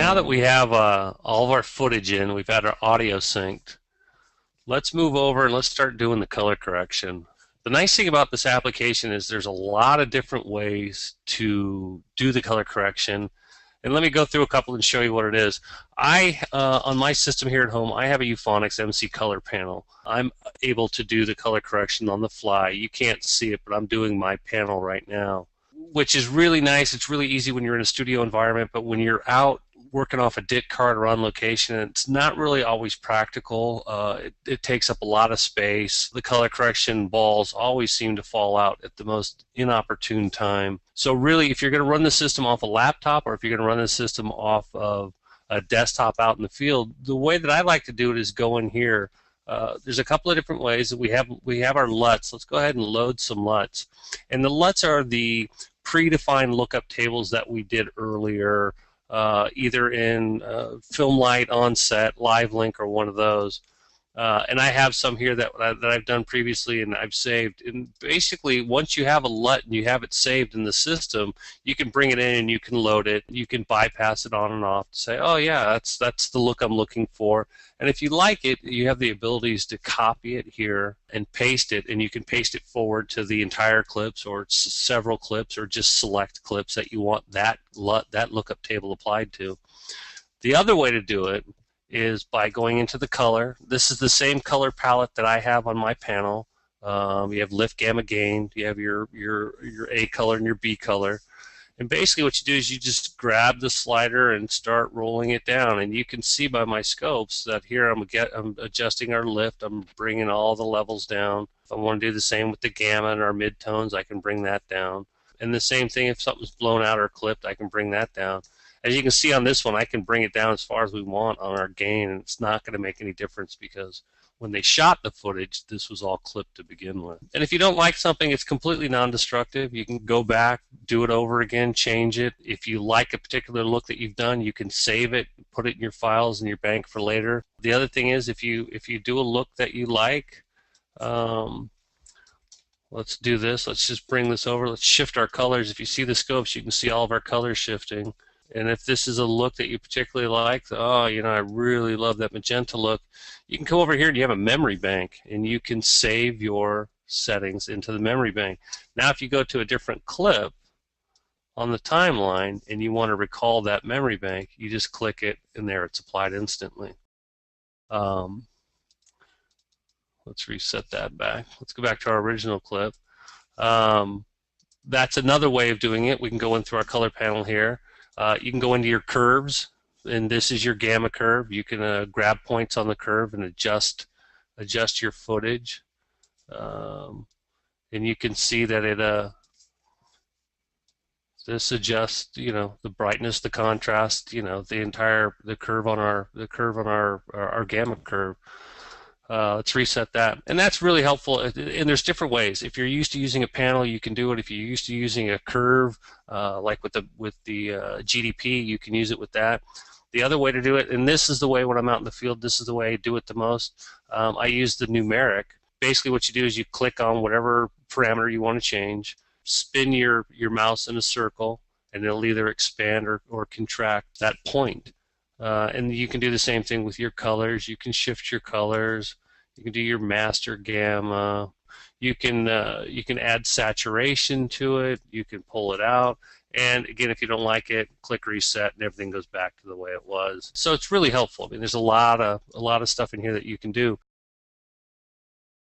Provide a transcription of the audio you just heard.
now that we have all of our footage in, we've had our audio synced, let's move over and let's start doing the color correction. The nice thing about this application is there's a lot of different ways to do the color correction. And let me go through a couple and show you what it is. On my system here at home, I have a Euphonics MC color panel. I'm able to do the color correction on the fly. You can't see it, but I'm doing my panel right now, which is really nice. It's really easy when you're in a studio environment, but when you're out working off a DIT card or on location, it's not really always practical. It takes up a lot of space. The color correction balls always seem to fall out at the most inopportune time. So really, if you're going to run the system off a laptop or if you're going to run the system off of a desktop out in the field, the way that I like to do it is go in here. There's a couple of different ways that we have our LUTs. Let's go ahead and load some LUTs. And the LUTs are the predefined lookup tables that we did earlier, either in FilmLight, Onset, Live Link, or one of those. And I have some here that I've done previously and I've saved. And basically, once you have a LUT and you have it saved in the system, you can bring it in and you can load it. You can bypass it on and off to say, oh yeah, that's the look I'm looking for. And if you like it, you have the abilities to copy it here and paste it, and you can paste it forward to the entire clips or several clips or just select clips that you want that lookup table applied to. The other way to do it is by going into the color. This is the same color palette that I have on my panel. You have lift, gamma, gain. You have your A color and your B color. And basically what you do is you just grab the slider and start rolling it down. And you can see by my scopes that here I'm adjusting our lift. I'm bringing all the levels down. If I want to do the same with the gamma and our midtones, I can bring that down. And the same thing if something's blown out or clipped, I can bring that down. As you can see on this one, I can bring it down as far as we want on our gain, and it's not going to make any difference because when they shot the footage, this was all clipped to begin with. And if you don't like something, it's completely non-destructive. You can go back, do it over again, change it. If you like a particular look that you've done, you can save it, put it in your files in your bank for later. The other thing is if you do a look that you like, let's do this. Let's just bring this over. Let's shift our colors. If you see the scopes, you can see all of our colors shifting. And if this is a look that you particularly like, oh, you know, I really love that magenta look, you can come over here and you have a memory bank, and you can save your settings into the memory bank. Now, if you go to a different clip on the timeline and you want to recall that memory bank, you just click it, and there it's applied instantly. Let's reset that back. Let's go back to our original clip. That's another way of doing it. We can go in through our color panel here. You can go into your curves, and this is your gamma curve. You can grab points on the curve and adjust your footage, and you can see that it this adjusts, you know, the brightness, the contrast, you know, the curve on our gamma curve. Let's reset that, and that's really helpful. And there's different ways. If you're used to using a panel, you can do it. If you're used to using a curve, like with the GDP, you can use it with that. The other way to do it, and this is the way when I'm out in the field, this is the way I do it the most. I use the numeric. Basically, what you do is you click on whatever parameter you want to change, spin your mouse in a circle, and it'll either expand or contract that point. And you can do the same thing with your colors. You can shift your colors. You can do your master gamma. You can add saturation to it. You can pull it out. And again, if you don't like it, click reset, and everything goes back to the way it was. So it's really helpful. I mean, there's a lot of stuff in here that you can do.